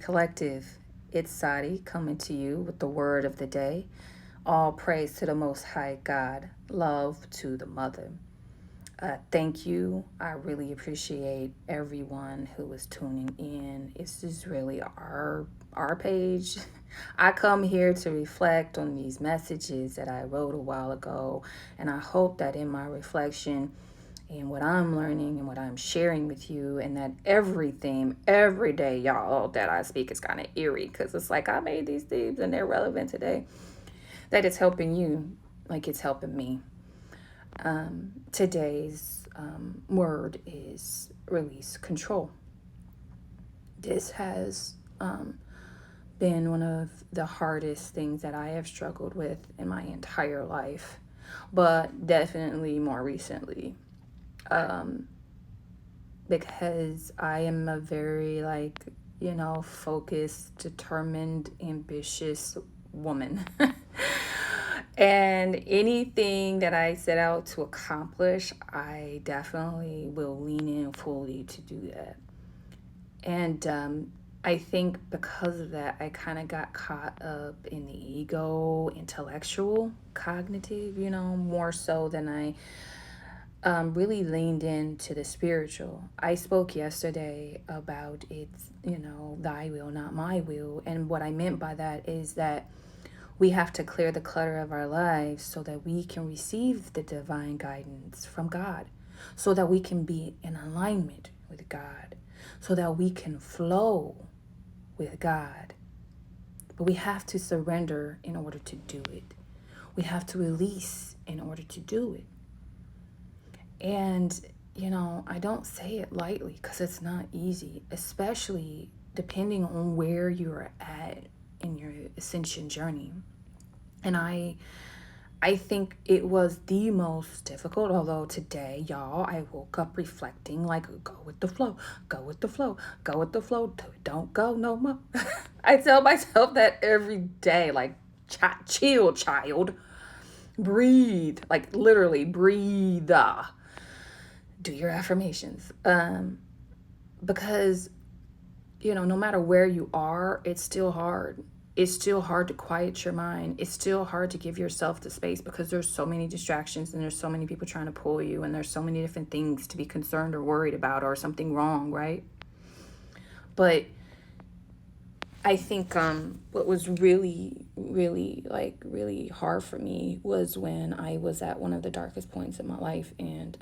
Collective. It's Sadi coming to you with the word of the day. All praise to the Most High God. Love to the Mother. Thank you. I really appreciate everyone who is tuning in. This is really our page. I come here to reflect on these messages that I wrote a while ago, and I hope that in my reflection and what I'm learning and what I'm sharing with you, and that everything, every day, y'all, that I speak is kind of eerie because it's like I made these themes and they're relevant today, that it's helping you like it's helping me. Today's word is release control. This has been one of the hardest things that I have struggled with in my entire life, but definitely more recently. Because I am a very focused, determined, ambitious woman. And anything that I set out to accomplish, I definitely will lean in fully to do that. And I think because of that, I kind of got caught up in the ego, intellectual, cognitive, more so than I really leaned into the spiritual. I spoke yesterday about it's, thy will, not my will. And what I meant by that is that we have to clear the clutter of our lives so that we can receive the divine guidance from God, so that we can be in alignment with God, so that we can flow with God. But we have to surrender in order to do it. We have to release in order to do it. And, I don't say it lightly because it's not easy, especially depending on where you're at in your ascension journey. And I think it was the most difficult, although today, y'all, I woke up reflecting like, go with the flow, go with the flow, go with the flow, don't go no more. I tell myself that every day, like, chill, child, breathe, like literally breathe. Do your affirmations. Because, no matter where you are, it's still hard. It's still hard to quiet your mind. It's still hard to give yourself the space because there's so many distractions and there's so many people trying to pull you and there's so many different things to be concerned or worried about or something wrong, right? But I think what was really, really, really hard for me was when I was at one of the darkest points in my life, and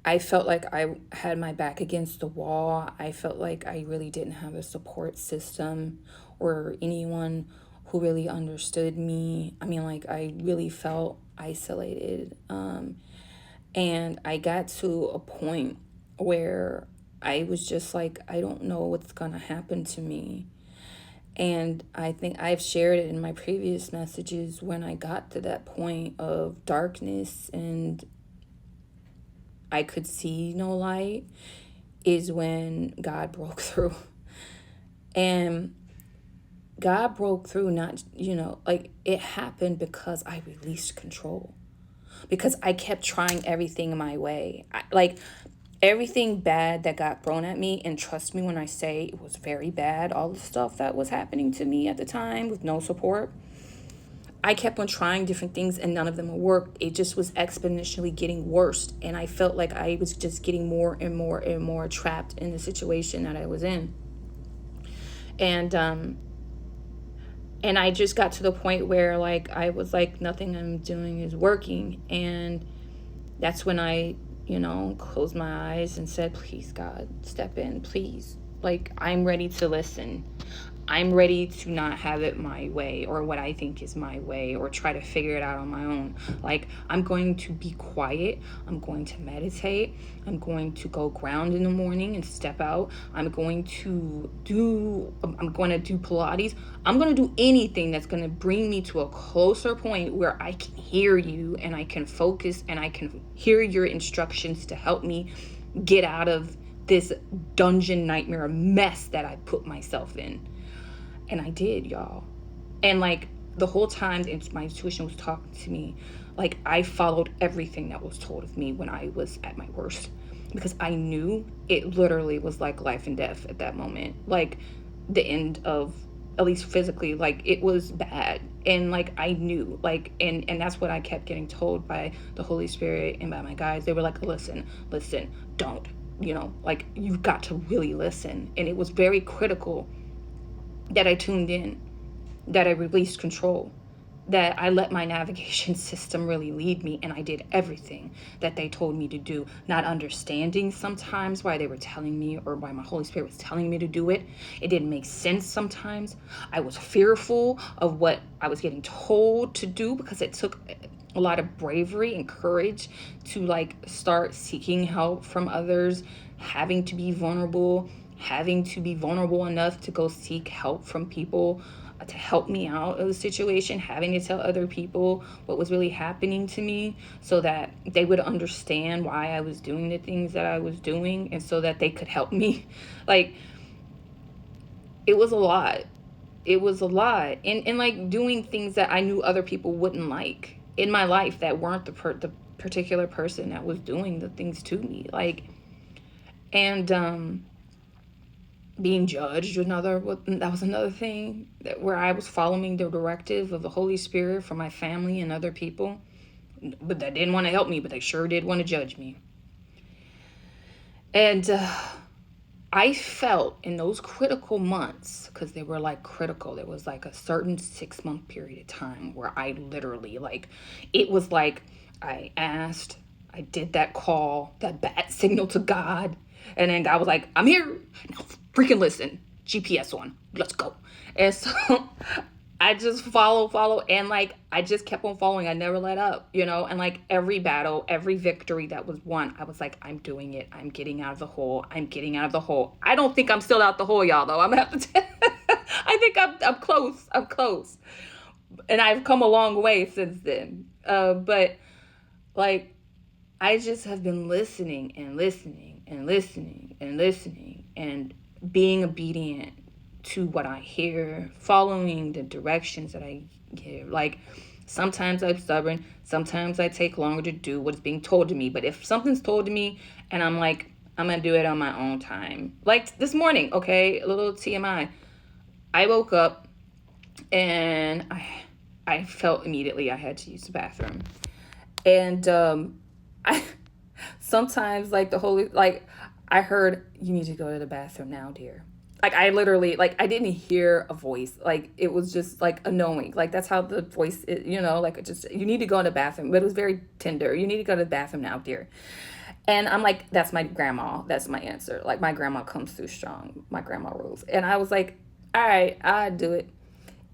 I felt like I had my back against the wall. I felt like I really didn't have a support system or anyone who really understood me. I mean, like, I really felt isolated. And I got to a point where I was just like, I don't know what's going to happen to me. And I think I've shared it in my previous messages. When I got to that point of darkness and I could see no light, is when God broke through. And God broke through, not, it happened because I released control. Because I kept trying everything my way. Everything bad that got thrown at me, and trust me when I say it was very bad, all the stuff that was happening to me at the time with no support, I kept on trying different things and none of them would work. It just was exponentially getting worse. And I felt like I was just getting more and more and more trapped in the situation that I was in. And I just got to the point where I was like, nothing I'm doing is working. And that's when I, closed my eyes and said, please, God, step in, please. I'm ready to listen. I'm ready to not have it my way or what I think is my way or try to figure it out on my own. I'm going to be quiet. I'm going to meditate. I'm going to go ground in the morning and step out. I'm going to do Pilates. I'm going to do anything that's going to bring me to a closer point where I can hear you and I can focus and I can hear your instructions to help me get out of this dungeon nightmare mess that I put myself in. And I did, y'all. And the whole time my intuition was talking to me, I followed everything that was told of me when I was at my worst. because I knew it literally was like life and death at that moment. Like the end of, at least physically, like it was bad. And like I knew, like, and that's what I kept getting told by the Holy Spirit and by my guides. They were like, listen, don't, like you've got to really listen. And it was very critical that I tuned in, that I released control, that I let my navigation system really lead me, and I did everything that they told me to do, not understanding sometimes why they were telling me or why my Holy Spirit was telling me to do it. It didn't make sense sometimes. I was fearful of what I was getting told to do, because it took a lot of bravery and courage to like start seeking help from others, having to be vulnerable, enough to go seek help from people to help me out of the situation, having to tell other people what was really happening to me so that they would understand why I was doing the things that I was doing, and so that they could help me. Like, it was a lot. It was a lot. And like doing things that I knew other people wouldn't like in my life, that weren't the particular person that was doing the things to me. Like, and being judged, that was another thing, where I was following the directive of the Holy Spirit from my family and other people, but that didn't want to help me, but they sure did want to judge me. And I felt in those critical months, because they were like critical, there was like a certain 6-month period of time where I literally, like, it was like I asked, I did that call, that bat signal to God, and then God was like, I'm here, now freaking listen, GPS on, let's go. And so I just follow, and like I just kept on following. I never let up, and like every battle, every victory that was won, I was like, I'm doing it. I'm getting out of the hole. I don't think I'm still out the hole, y'all, though. I'm gonna have to I think I'm close. And I've come a long way since then. But like, I just have been listening and listening and listening and listening and being obedient to what I hear, following the directions that I give. Like, sometimes I'm stubborn, sometimes I take longer to do what's being told to me. But if something's told to me and I'm like, I'm gonna do it on my own time. Like this morning, okay, a little TMI. I woke up and I felt immediately I had to use the bathroom. And I sometimes, like, I heard, you need to go to the bathroom now, dear. Like, I literally, like, I didn't hear a voice. Like, it was just like a knowing. Like, that's how the voice is, like, it just, you need to go to the bathroom. But it was very tender. You need to go to the bathroom now, dear. And I'm like, that's my grandma. That's my answer. Like, my grandma comes through strong. My grandma rules. And I was like, all right, I'll do it.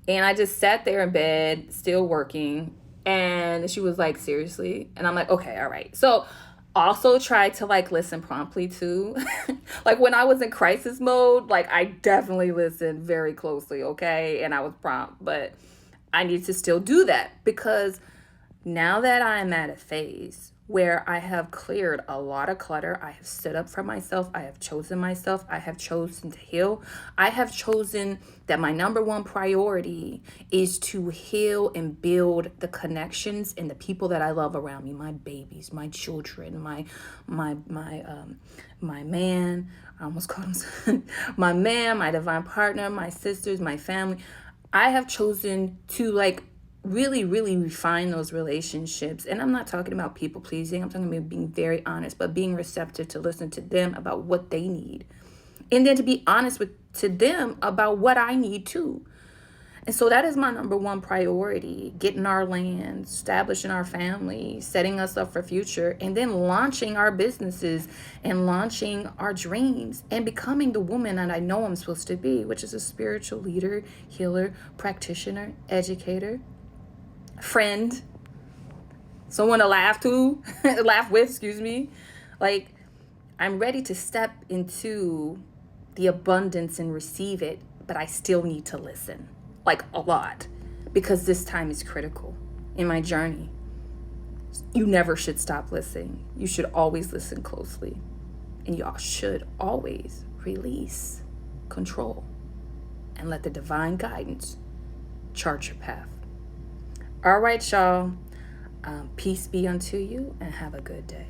And I just sat there in bed, still working. And she was like, seriously? And I'm like, okay, all right. So also try to like listen promptly too. Like, when I was in crisis mode, like, I definitely listened very closely, okay? And I was prompt, but I need to still do that, because now that I'm at a phase where I have cleared a lot of clutter, I have stood up for myself, I have chosen myself, I have chosen to heal, I have chosen that my number one priority is to heal and build the connections and the people that I love around me, my babies, my children, my man, I almost called him my man, my divine partner, my sisters, my family. I have chosen to like really, really refine those relationships. And I'm not talking about people pleasing. I'm talking about being very honest, but being receptive to listen to them about what they need. And then to be honest to them about what I need too. And so that is my number one priority: getting our land, establishing our family, setting us up for future, and then launching our businesses and launching our dreams and becoming the woman that I know I'm supposed to be, which is a spiritual leader, healer, practitioner, educator, friend, someone to laugh with, excuse me. Like, I'm ready to step into the abundance and receive it, but I still need to listen, like, a lot, because this time is critical in my journey. You never should stop listening. You should always listen closely, and y'all should always release control and let the divine guidance chart your path. All right, y'all. Peace be unto you, and have a good day.